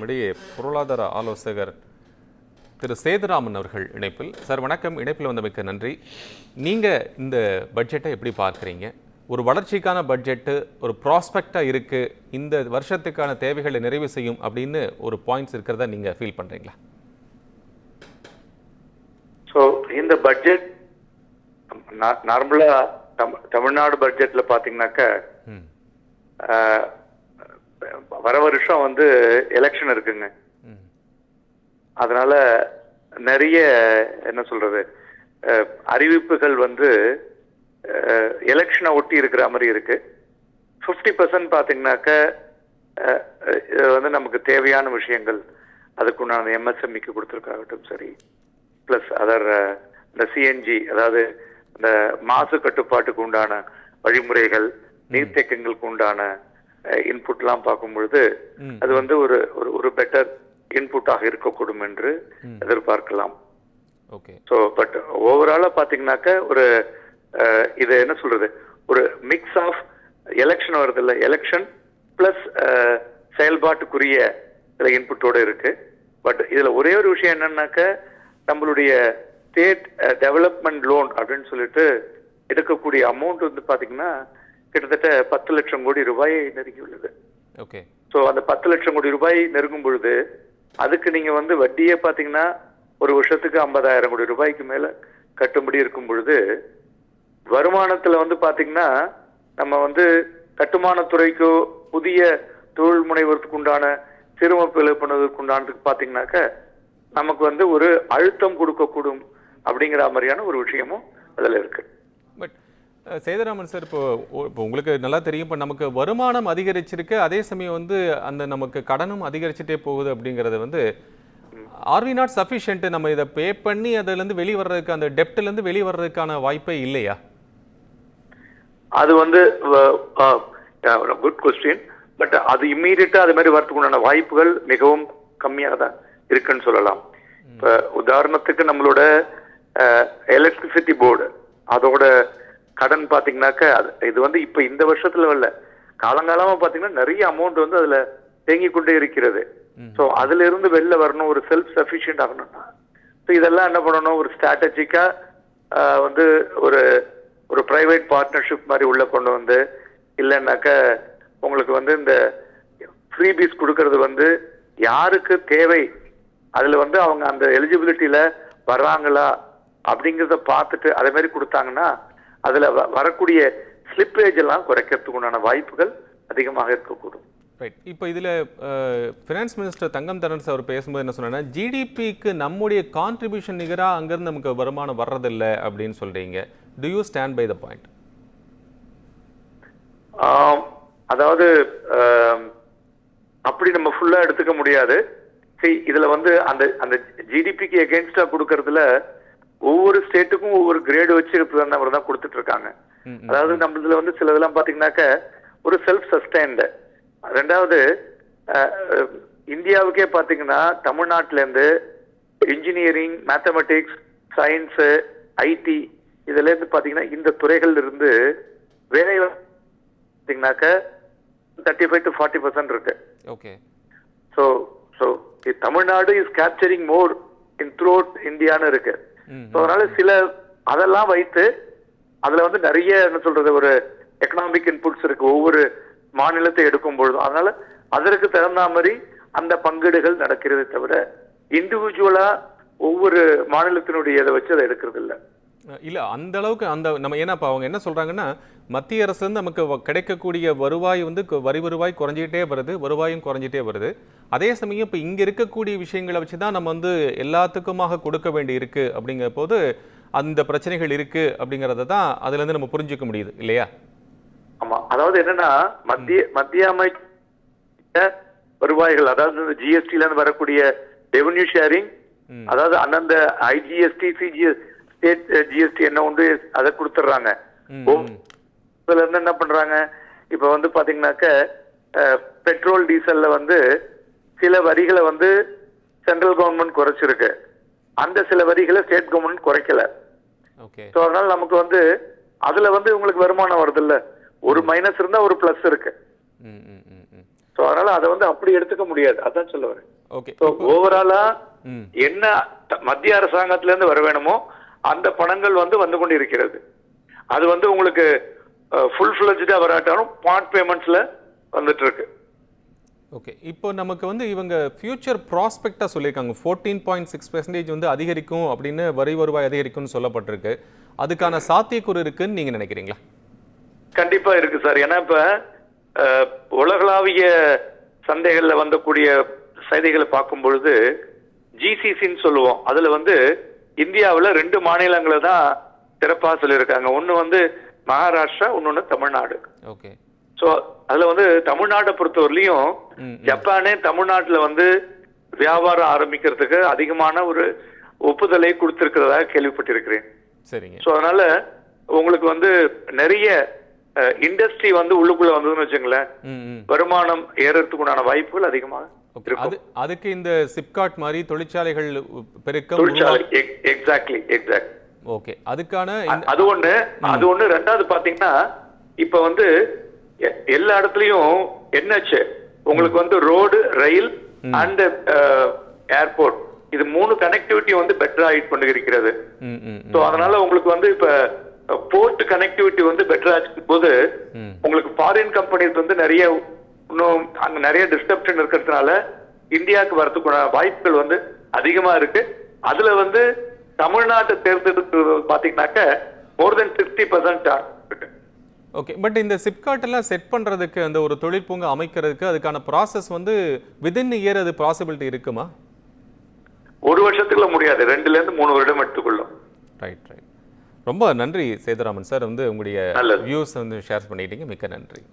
நம்மிடையே பொருளாதார ஆலோசகர் திரு சேதுராமன் அவர்கள் இணைப்பில். சார் வணக்கம், இணைப்பில் வந்தமைக்கு நன்றி. நீங்கள் இந்த பட்ஜெட்டை எப்படி பார்க்குறீங்க? ஒரு வளர்ச்சிக்கான பட்ஜெட்டு, ஒரு ப்ராஸ்பெக்டாக இருக்குது, இந்த வருஷத்துக்கான தேவைகளை நிறைவு செய்யும் அப்படின்னு ஒரு பாயிண்ட்ஸ் இருக்கிறதா நீங்கள் ஃபீல் பண்ணுறீங்களா? ஸோ இந்த பட்ஜெட் நார்மலாக தமிழ்நாடு பட்ஜெட்டில் பார்த்தீங்கன்னாக்கா வர வருஷம் வந்து எலெக்ஷன் இருக்குங்க. அதனால நிறைய என்ன சொல்றது அறிவிப்புகள் வந்து எலெக்ஷனை ஒட்டி இருக்கிற மாதிரி இருக்கு. 50% பார்த்தீங்கன்னாக்க வந்து நமக்கு தேவையான விஷயங்கள், அதுக்குண்டான MSMEக்கு கொடுத்துருக்காகட்டும் சரி, பிளஸ் அதர் இந்த சிஎன்ஜி, அதாவது இந்த மாசு கட்டுப்பாட்டுக்கு உண்டான வழிமுறைகள், நீர்த்தேக்கங்களுக்கு உண்டான இன்புட்லாம் பார்க்கும் பொழுது அது வந்து ஒரு ஒரு பெட்டர் இன்புட்டாக இருக்கக்கூடும் என்று எதிர்பார்க்கலாம். ஸோ பட் ஓவராலா பார்த்தீங்கன்னாக்க ஒரு இது என்ன சொல்றது, ஒரு மிக்ஸ் ஆஃப் எலெக்ஷன் வருது இல்லை, எலெக்ஷன் பிளஸ் செயல்பாட்டுக்குரிய சில இன்புட்டோட இருக்கு. பட் இதுல ஒரே ஒரு விஷயம் என்னன்னாக்க, நம்மளுடைய ஸ்டேட் டெவலப்மெண்ட் லோன் அப்படின்னு சொல்லிட்டு எடுக்கக்கூடிய அமௌண்ட் வந்து பாத்தீங்கன்னா கிட்டத்தட்ட 10 லட்சம் கோடி ரூபாயை நெருங்கியுள்ளது. ஸோ அந்த 10 லட்சம் கோடி ரூபாய் நெருங்கும் பொழுது அதுக்கு நீங்க வந்து வட்டியே பாத்தீங்கன்னா ஒரு வருஷத்துக்கு 50,000 கோடி ரூபாய்க்கு மேல கட்டும்படி இருக்கும் பொழுது, வருமானத்துல வந்து பாத்தீங்கன்னா நம்ம வந்து கட்டுமானத்துறைக்கோ புதிய தொழில் முனைவதற்கு உண்டான சிறுமப்பு எழுப்புனதுக்கு உண்டானதுக்கு பாத்தீங்கன்னாக்க நமக்கு வந்து ஒரு அழுத்தம் கொடுக்கக்கூடும் அப்படிங்கிற மாதிரியான ஒரு விஷயமும் அதுல இருக்கு. பட் சேதுராமன் சார், இப்போ உங்களுக்கு நல்லா தெரியும், இப்போ நமக்கு வருமானம் அதிகரிச்சிருக்கு, அதே சமயம் வந்து அந்த நமக்கு கடனும் அதிகரிச்சுட்டே போகுது அப்படிங்கிறது வந்து ஆர் வி நாட் சஃபிஷியன்ட்? நம்ம இதை பே பண்ணி அதுலேருந்து வெளிவரதுக்கு, அந்த டெப்ட்லேருந்து வெளிவரதுக்கான வாய்ப்பே இல்லையா? அது வந்து குட் கொஸ்டின். பட் அது இம்மீடியட்டா அது மாதிரி வரதுக்கு உண்டான வாய்ப்புகள் மிகவும் கம்மியாக தான் இருக்குன்னு சொல்லலாம். இப்போ உதாரணத்துக்கு நம்மளோட எலக்ட்ரிசிட்டி போர்டு, அதோட கடன் பாத்தீங்கன்னாக்க இது வந்து இப்ப இந்த வருஷத்துல இல்ல, காலங்காலமா பாத்தீங்கன்னா நிறைய அமௌண்ட் வந்து அதுல தேங்கி கொண்டே இருக்கிறது. ஸோ அதுல இருந்து வெளில வரணும், ஒரு செல்ஃப் சஃபிஷியன்ட் ஆகணும்னா இதெல்லாம் என்ன பண்ணணும், ஒரு ஸ்ட்ராட்டஜிக்கா வந்து ஒரு ஒரு பிரைவேட் பார்ட்னர்ஷிப் மாதிரி உள்ள கொண்டு வந்து, இல்லைன்னாக்க உங்களுக்கு வந்து இந்த ஃப்ரீபீஸ் கொடுக்கறது வந்து யாருக்கு தேவை, அதுல வந்து அவங்க அந்த எலிஜிபிலிட்டியில வர்றாங்களா அப்படிங்கிறத பார்த்துட்டு அதே மாதிரி கொடுத்தாங்கன்னா அதுல வரக்கூடிய ஸ்லிப்பேஜ் எல்லாம் குறைக்கிறதுக்கு உண்டான வாய்ப்புகள் அதிகமாக இருக்கக்கூடும். ரைட். இப்போ இதில் ஃபினான்ஸ் மினிஸ்டர் தங்கம் தென்னரசு அவர் பேசும்போது என்ன சொன்னாங்கன்னா, ஜிடிபிக்கு நம்முடைய கான்ட்ரிபியூஷன் நிகராக அங்கேருந்து நமக்கு வருமானம் வர்றதில்லை அப்படின்னு சொல்றீங்க. Do you stand by the point? அதாவது அப்படி நம்ம ஃபுல்லா எடுத்துக்க முடியாது. சரி, இதுல வந்து அந்த அந்த ஜிடிபிக்கு எகென்ஸ்டா கொடுக்கறதுல ஒவ்வொரு ஸ்டேட்டுக்கும் ஒவ்வொரு கிரேடு வச்சு தான் கொடுத்துட்டு இருக்காங்க. அதாவது நம்மளதுல வந்து சிலதெல்லாம் பாத்தீங்கன்னாக்க ஒரு செல்ஃப் சஸ்டைன்டு. ரெண்டாவது இந்தியாவுக்கே பாத்தீங்கன்னா தமிழ்நாட்டில இருந்து இன்ஜினியரிங், மேத்தமெட்டிக்ஸ், சயின்ஸ், ஐடி இதுல இருந்து பாத்தீங்கன்னா இந்த துறைகள்ல இருந்து வேலை பாத்தீங்கன்னாக்க 35 to 40% இருக்கு. Okay. So Tamil Nadu is capturing more in through out இந்தியான்னு இருக்கு. அதனால சில அதெல்லாம் வைத்து அதுல வந்து நிறைய என்ன சொல்றது ஒரு எக்கனாமிக் இன்புட்ஸ் இருக்கு ஒவ்வொரு மாநிலத்தை எடுக்கும் பொழுதும். அதனால அதற்கு தகுந்த மாதிரி அந்த பங்கீடுகள் நடக்கிறதே தவிர இண்டிவிஜுவலா ஒவ்வொரு மாநிலத்தினுடைய இதை வச்சு அதை எடுக்கிறது இல்லை. இல்லை அந்த அளவுக்கு அந்த நம்ம ஏன்னா இப்போ அவங்க என்ன சொல்கிறாங்கன்னா, மத்திய அரசுலேருந்து நமக்கு கிடைக்கக்கூடிய வருவாய் வந்து வரி வருவாய் குறைஞ்சிக்கிட்டே வருது, வருவாயும் குறைஞ்சிட்டே வருது. அதே சமயம் இப்போ இங்கே இருக்கக்கூடிய விஷயங்களை வச்சு தான் நம்ம வந்து எல்லாத்துக்குமாக கொடுக்க வேண்டி இருக்கு. அப்படிங்கிற போது அந்த பிரச்சனைகள் இருக்கு அப்படிங்கிறத தான் அதுலேருந்து நம்ம புரிஞ்சுக்க முடியுது இல்லையா? ஆமா, அதாவது என்னன்னா மத்திய அமைச்ச வருவாய்கள், அதாவது ஜிஎஸ்டில இருந்து வரக்கூடிய ரெவென்யூ ஷேரிங், அதாவது அந்தந்த ஐஜிஎஸ்டி, சிஜிஎஸ், ஸ்டேட் ஜிஎஸ்டி என்ன உண்டு அதை கொடுத்துட்றாங்க. இதுல இருந்து என்ன பண்றாங்க, இப்ப வந்து பாத்தீங்கன்னாக்க பெட்ரோல் டீசல்ல வந்து சில வரிகளை வந்து சென்ட்ரல் கவர்மெண்ட் குறைச்சிருக்கு, அந்த சில வரிகளை ஸ்டேட் கவர்மெண்ட் குறைக்கல. சோ அதனால நமக்கு வந்து அதுல வந்து உங்களுக்கு வருமானம் வருது இல்ல, ஒரு மைனஸ் இருந்தா ஒரு பிளஸ் இருக்கு. ஸோ அதனால அதை வந்து அப்படி எடுத்துக்க முடியாது, அதான் சொல்ல வரேன். ஓகே. ஓவராலா என்ன மத்திய அரசாங்கத்துல இருந்து வர வேணுமோ அந்த பணங்கள் வந்து கொண்டு இருக்கிறது. அது வந்து உங்களுக்கு ஃபுல் ஃபிளஜ்டா வராட்டாலும் பார்ட் பேமெண்ட்ஸ்ல வந்துட்டு இருக்கு. ஓகே. இப்போ நமக்கு வந்து இவங்க ஃபியூச்சர் ப்ராஸ்பெக்டா சொல்லியிருக்காங்க 14.6% வந்து அதிகரிக்கும் அப்படின்னு வரி வருவாய் அதிகரிக்கும்னு சொல்லப்பட்டிருக்கு. அதுக்கான சாத்தியக்கூறு இருக்குன்னு நீங்க நினைக்கிறீங்களா? கண்டிப்பா இருக்கு சார். ஏன்னா இப்ப உலகளாவிய சந்தைகள்ல வந்தக்கூடிய செய்திகளை பார்க்கும் பொழுது ஜிசிசின்னு சொல்லுவோம். அதுல வந்து இந்தியாவில் 2 மாநிலங்களை தான் சிறப்பாக சொல்லியிருக்காங்க. ஒன்னு வந்து மகாராஷ்டிரா, இன்னொன்னு தமிழ்நாடு. ஓகே. ஸோ அதுல வந்து தமிழ்நாட்டை பொறுத்தவரையிலையும் ஜப்பானே தமிழ்நாட்டுல வந்து வியாபாரம் ஆரம்பிக்கிறதுக்கு அதிகமான ஒரு ஒப்புதலை கொடுத்திருக்கிறதாக கேள்விப்பட்டிருக்கிறேன். சரிங்க. ஸோ அதனால உங்களுக்கு வந்து நிறைய இண்டஸ்ட்ரி வந்து உள்ளுக்குள்ள வந்ததுன்னு வச்சுங்களேன், வருமானம் ஏறதுக்குண்டான வாய்ப்புகள் அதிகமாக இருக்கும். அதுக்கு இந்த சிப்காட் மாதிரி தொழிற்சாலைகள் பெருக்கம். எக்ஸாக்ட்லி. ஓகே. அதுக்கான அது ஒண்ணு. ரெண்டாவது பாத்தீங்கன்னா இப்ப வந்து எல்லா இடத்துலயும் என்ஹெச் உங்களுக்கு வந்து ரோடு, ரயில் அண்ட் ஏர்போர்ட், இது 3 கனெக்டிவிட்டி வந்து பெட்டர் ஆகிட்டு கொண்டு இருக்கிறது. ஸோ அதனால உங்களுக்கு வந்து இப்ப போர்ட் கனெக்டிவிட்டி வந்து பெட்டர் ஆகும் போது உங்களுக்கு ஃபாரின் கம்பெனிஸ் வந்து நிறைய இன்னும் அங்க நிறைய டிஸ்டர்ப்ஷன் இருக்கிறதுனால இந்தியாவுக்கு வரதுக்கான வாய்ப்புகள் வந்து அதிகமா இருக்கு. அதுல வந்து தமிழ்நாட்டை தேர்ந்தெடுக்கிறது பாத்தீங்கன்னாக்க மோர் தென் 60%. ஓகே. பட் இந்த சிப்காட் எல்லாம் செட் பண்றதுக்கு அந்த ஒரு தொழிற்பூங்கா அமைக்கிறதுக்கு அதுக்கான ப்ராசஸ் வந்து வித்தின் இயர் அது பாசிபிலிட்டி இருக்குமா? 1 வருஷத்துக்குள்ள முடியாது, 2 ல இருந்து 3 வருடம் எடுத்துக்கொள்ளும். ரைட். ரொம்ப நன்றி சேதுராமன் சார், வந்து உங்களுடைய வியூஸ் வந்து ஷேர் பண்ணிட்டீங்க. மிக்க நன்றி.